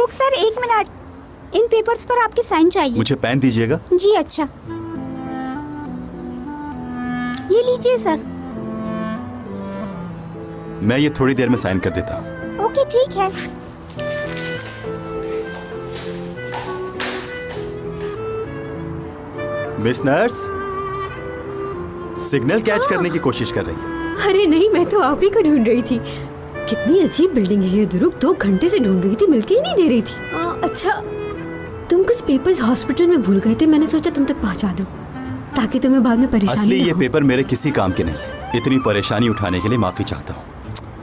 ध्रुव sir, 1 minute, इन papers पर आपकी sign चाहिए। मुझे पेन दीजिएगा। जी अच्छा, ये लीजिए सर। मैं ये थोड़ी देर में साइन कर देता हूँ। ओके ठीक है। मिस नर्स, सिग्नल कैच करने की कोशिश कर रही है। अरे नहीं, मैं तो आप ही को ढूंढ रही थी। कितनी अजीब बिल्डिंग है ये ध्रुव, 2 घंटे से ढूंढ रही थी, मिलके ही नहीं दे रही थी। अच्छा, तुम कुछ पेपर्स हॉस्पिटल में भूल गए थे, मैंने सोचा तुम तक पहुंचा दूं ताकि तुम्हें बाद में परेशानी असली ना ये हो। पेपर मेरे किसी काम के नहीं है। इतनी परेशानी उठाने के लिए माफी चाहता हूँ।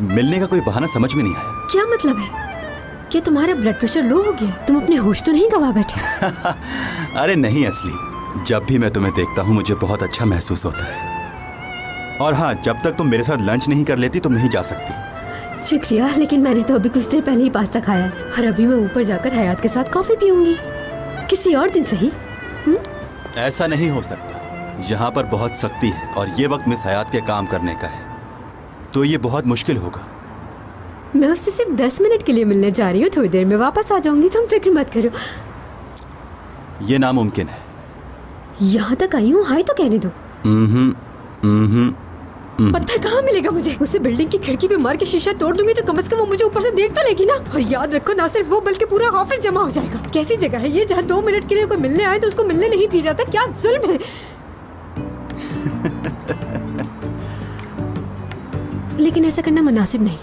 मिलने का कोई बहाना समझ में नहीं आया। क्या मतलब है? क्या तुम्हारा ब्लड प्रेशर लो हो गया? तुम अपने होश तो नहीं गवा बैठे? अरे नहीं असली, जब भी मैं तुम्हें देखता हूँ मुझे बहुत अच्छा महसूस होता है। और हाँ, जब तक तुम मेरे साथ लंच नहीं कर लेती तुम नहीं जा सकती। शुक्रिया, लेकिन मैंने तो अभी कुछ देर पहले ही पास्ता खाया है और अभी मैं ऊपर जाकर हयात के साथ कॉफी पीऊंगी। किसी और दिन सही। ऐसा नहीं हो सकता, यहाँ पर बहुत सख्ती है और ये वक्त मिस हयात के काम करने का है, तो ये बहुत मुश्किल होगा। मैं उससे सिर्फ 10 मिनट के लिए मिलने जा रही हूँ, थोड़ी देर में वापस आ जाऊंगी, तुम फिक्र मत करो। ये नामुमकिन है। यहाँ तक आई हूँ, हाय तो कहने दो। पत्थर कहाँ मिलेगा मुझे? उसे बिल्डिंग की खिड़की पे मार के शीशा तोड़ दूंगी तो कम से कम वो मुझे ऊपर से देख तो लेगी ना। और याद रखो, ना सिर्फ वो बल्कि पूरा ऑफिस जमा हो जाएगा। कैसी जगह है ये जहाँ 2 मिनट के लिए कोई मिलने आए तो उसको मिलने नहीं दी जाता? क्या जुल्म है। लेकिन ऐसा करना मुनासिब नहीं।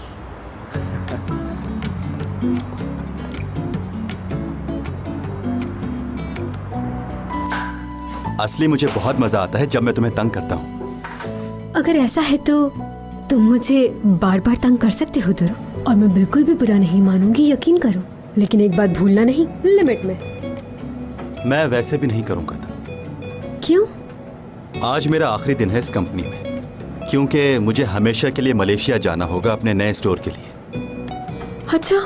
असली मुझे बहुत मजा आता है जब मैं तुम्हें तंग करता हूँ। अगर ऐसा है तो तुम मुझे बार बार तंग कर सकते हो ध्रुव, और मैं बिल्कुल भी बुरा नहीं मानूंगी, यकीन करो। लेकिन एक बात भूलना नहीं, लिमिट में। मैं वैसे भी नहीं करूंगा था। क्यों? आज मेरा आखिरी दिन है इस कंपनी में, क्योंकि मुझे हमेशा के लिए मलेशिया जाना होगा अपने नए स्टोर के लिए। अच्छा,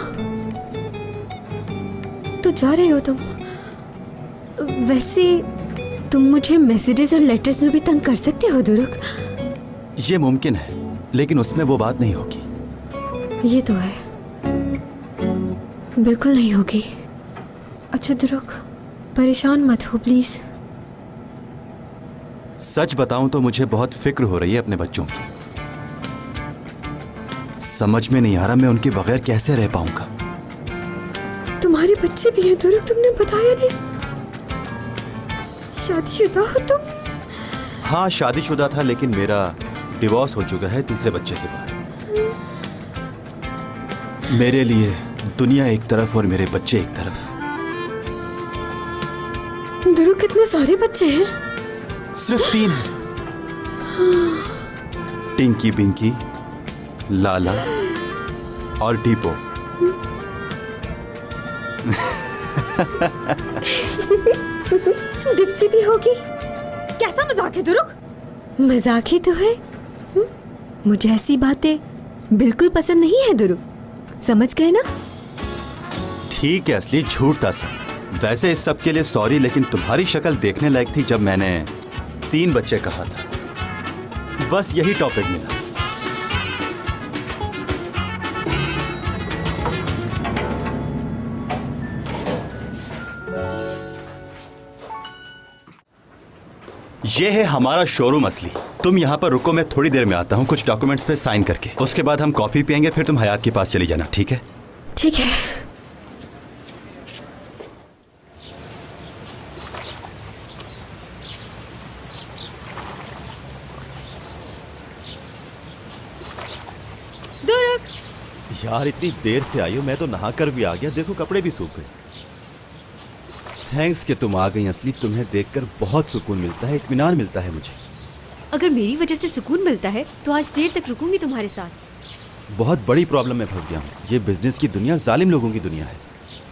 तो जा रहे हो तुम? वैसे तुम मुझे मैसेजेस और लेटर्स में भी तंग कर सकते हो ध्रुव। ये मुमकिन है, लेकिन उसमें वो बात नहीं होगी। ये तो है, बिल्कुल नहीं होगी। अच्छा ध्रुव, परेशान मत हो प्लीज। सच बताऊं तो मुझे बहुत फिक्र हो रही है अपने बच्चों की। समझ में नहीं आ रहा मैं उनके बगैर कैसे रह पाऊंगा। तुम्हारे बच्चे भी हैं ध्रुव, तुमने बताया नहीं। शादीशुदा हो तुम? हाँ, शादीशुदा था, लेकिन मेरा डिवोर्स हो चुका है 3रे बच्चे के बाद। मेरे लिए दुनिया एक तरफ और मेरे बच्चे एक तरफ। ध्रुव, कितने सारे बच्चे हैं? सिर्फ 3 हैं। टिंकी, पिंकी, लाला और डीपो। डिप्सी भी होगी? कैसा मजाक है ध्रुव? मजाक ही तो है। मुझे ऐसी बातें बिल्कुल पसंद नहीं है ध्रुव, समझ गए ना? ठीक है असली, झूठ था सब। वैसे इस सब के लिए सॉरी, लेकिन तुम्हारी शक्ल देखने लायक थी जब मैंने 3 बच्चे कहा था। बस यही टॉपिक मिला। ये है हमारा शोरूम असली। तुम यहाँ पर रुको, मैं थोड़ी देर में आता हूँ कुछ डॉक्यूमेंट्स पे साइन करके। उसके बाद हम कॉफी पियेंगे, फिर तुम हयात के पास चली जाना, ठीक है? ठीक है। यार इतनी देर से आई हो, मैं तो नहा कर भी आ गया, देखो कपड़े भी सूख गए। थैंक्स कि तुम आ गई असली, तुम्हें देखकर बहुत सुकून मिलता है, इत्मीनान मिलता है मुझे। अगर मेरी वजह से सुकून मिलता है तो आज देर तक रुकूंगी तुम्हारे साथ। बहुत बड़ी प्रॉब्लम में फंस गया हूँ। ये बिजनेस की दुनिया जालिम लोगों की दुनिया है,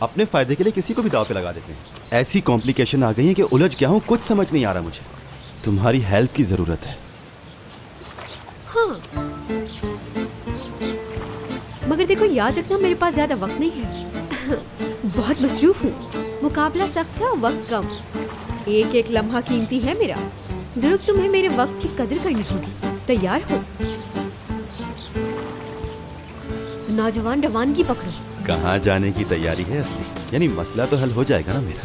अपने फायदे के लिए किसी को भी दाव पे लगा देते हैं। ऐसी कॉम्प्लिकेशन आ गई है कि उलझ गया हूँ, कुछ समझ नहीं आ रहा मुझे। तुम्हारी हेल्प की जरूरत है। हाँ, मगर देखो याद रखना मेरे पास ज्यादा वक्त नहीं है। बहुत मसरूफ हूँ, मुकाबला सख्त है और वक्त कम। एक एक लम्हा कीमती है मेरा। ध्रुव, तुम्हें मेरे वक्त की कदर करनी होगी। तैयार हो? नौजवान रवानगी पकड़ो, कहाँ जाने की तैयारी है असली? यानी मसला तो हल हो जाएगा ना मेरा?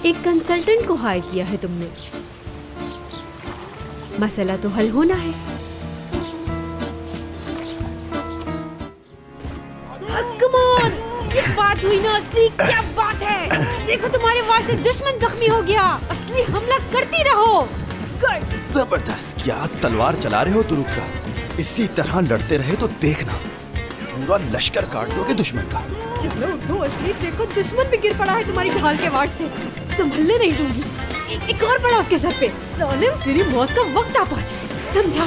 एक कंसल्टेंट को हायर किया है तुमने, मसला तो हल होना है। कम ऑन, क्या बात हुई ना असली, क्या बात है? देखो तुम्हारे वार से दुश्मन जख्मी हो गया। असली हमला करती रहो। गुड। जबरदस्त। क्या तलवार चला रहे हो तुरुक साहब? इसी तरह लड़ते रहे तो देखना पूरा लश्कर काट दोगे दुश्मन का। चलो उठो असली, देखो दुश्मन भी गिर पड़ा है तुम्हारी ढाल के वार से। संभलने नहीं दूंगी। एक और पड़ा उसके सर पे। जालिम, तेरी मौत का वक्त आ पहुंचा है, समझा?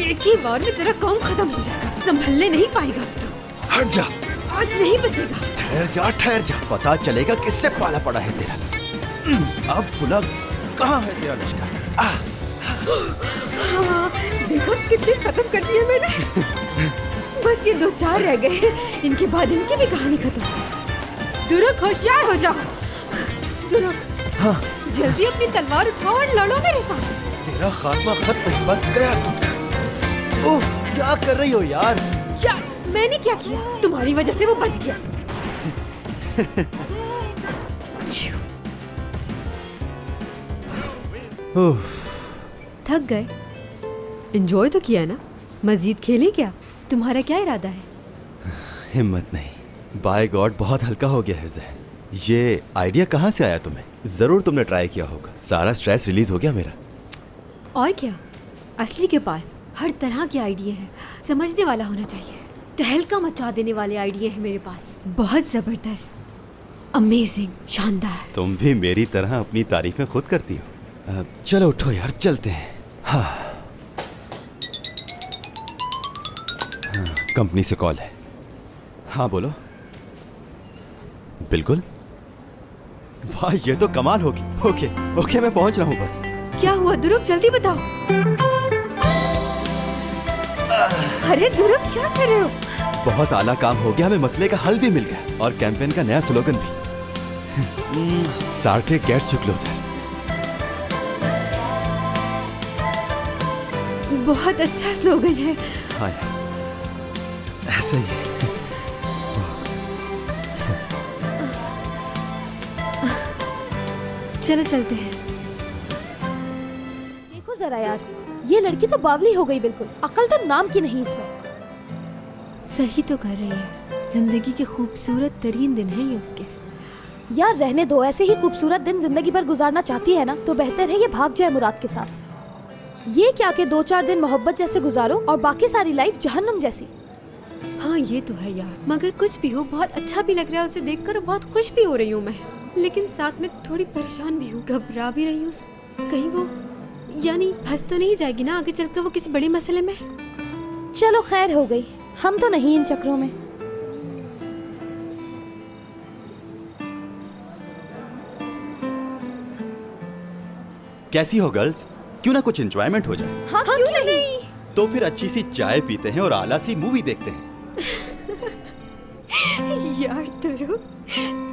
एक ही बार में तेरा काम खत्म हो जाएगा। संभलने नहीं पाएगा अब तो। हट जा, आज नहीं बचेगा। ठहर जा, पता चलेगा किससे पाला पड़ा है तेरा। अब बुला, कहाँ है तेरा लश्कर? देखो कितने खत्म कर दिए मैंने। बस ये 2-4 रह गए, इनके बाद इनकी भी कहानी खत्म। दुरुक, होशियार हो जाओ। दुरुक, हाँ। जल्दी अपनी तलवार उठाओ और लड़ो मेरे साथ। तेरा खात्मा खत्म है, बस गया तू। ओह, क्या कर रही हो यार? यार, मैंने क्या किया? तुम्हारी वजह से वो बच गया। थक गए? एंजॉय तो किया ना? मजीद खेलें क्या? तुम्हारा क्या इरादा है? हिम्मत नहीं। बाय गॉड, बहुत हल्का हो गया है ज़हन। ये आइडिया कहाँ से आया तुम्हें? जरूर तुमने ट्राई किया होगा। सारा स्ट्रेस रिलीज हो गया मेरा। और क्या, असली के पास हर तरह के आइडिया है। समझने वाला होना चाहिए। तहलका मचा देने वाले आइडिया है मेरे पास। बहुत जबरदस्त, अमेजिंग, शानदार। तुम भी मेरी तरह अपनी तारीफें खुद करती हो। चलो उठो यार, चलते हैं। हाँ, कंपनी से कॉल है। हाँ बोलो। बिल्कुल। वाह, ये तो कमाल होगी। ओके, मैं पहुंच रहा हूँ बस। क्या हुआ दुरुक, जल्दी बताओ। अरे दुरुक, क्या कर रहे हो? बहुत आला काम हो गया, हमें मसले का हल भी मिल गया और कैंपेन का नया स्लोगन भी। सार्टे गेट्स यू क्लोजर। बहुत अच्छा स्लोगन है। हाँ, ऐसा ही है। चलो चलते हैं। देखो जरा यार, ये लड़की तो बावली हो गई बिल्कुल। अकल तो नाम की नहीं इसमें। सही तो कर रही है। जिंदगी के खूबसूरत तरीन दिन है ये उसके। यार रहने दो, ऐसे ही खूबसूरत दिन जिंदगी भर गुजारना चाहती है ना, तो बेहतर है ये भाग जाए मुराद के साथ। ये क्या कि 2-4 दिन मोहब्बत जैसे गुजारो और बाकी सारी लाइफ जहन्नुम जैसी। हाँ ये तो है यार, मगर कुछ भी हो बहुत अच्छा भी लग रहा है उसे देखकर और बहुत खुश भी हो रही हूँ मैं, लेकिन साथ में थोड़ी परेशान भी हूँ, घबरा भी रही हूँ। कहीं वो यानी फंस तो नहीं जाएगी ना आगे चलकर वो किसी बड़े मसले में। चलो खैर हो गई, हम तो नहीं इन चक्रों में। कैसी हो गर्ल्स? क्यों ना कुछ एंजॉयमेंट हो जाए। हाँ, क्यों नहीं? तो फिर अच्छी सी चाय पीते हैं और आला सी मूवी देखते हैं। यार तुरुक,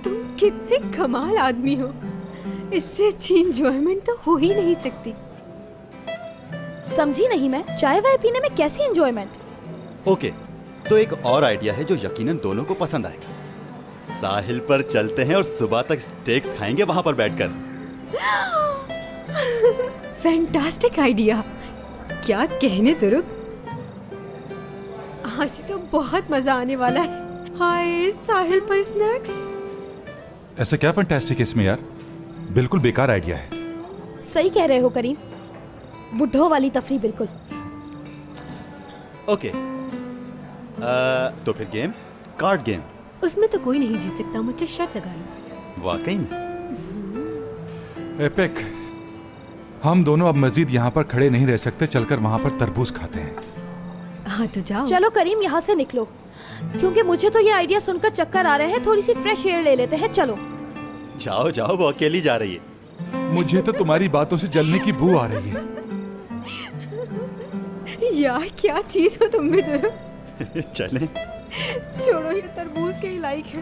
तुम कितने कमाल आदमी हो। इससे अच्छी एंजॉयमेंट तो हो ही नहीं सकती। समझी नहीं मैं, चाय वाय पीने में कैसी एंजॉयमेंट? ओके, तो एक और आइडिया है जो यकीनन दोनों को पसंद आएगा। साहिल पर चलते हैं और सुबह तक स्टेक्स खाएंगे वहां पर बैठकर। Fantastic idea. क्या कहने तुरुक, आज तो बहुत मजा आने वाला है। हाय, साहिल पर स्नैक्स। ऐसा क्या फैंटास्टिक है इसमें यार? बिल्कुल बेकार आइडिया है। सही कह रहे हो करीम, बुढ़ो वाली तफरी बिल्कुल। ओके, तो फिर गेम, कार्ड गेम। उसमें तो कोई नहीं जीत सकता, मुझसे शर्त लगा लो। वाकई में? एपिक, हम दोनों अब मजीद यहाँ पर खड़े नहीं रह सकते, चलकर वहाँ पर तरबूज खाते हैं। हाँ तो जाओ। चलो करीम यहाँ से निकलो, क्योंकि मुझे तो ये आइडिया सुनकर चक्कर आ रहे हैं। थोड़ी सी फ्रेश एयर ले लेते हैं, चलो। जाओ जाओ, वो अकेली जा रही है। मुझे तो तुम्हारी बातों से जलने की बू आ रही है। यार क्या चीज हो तुम भी। चलें। छोड़ो, ये तरबूज के ही लायक है।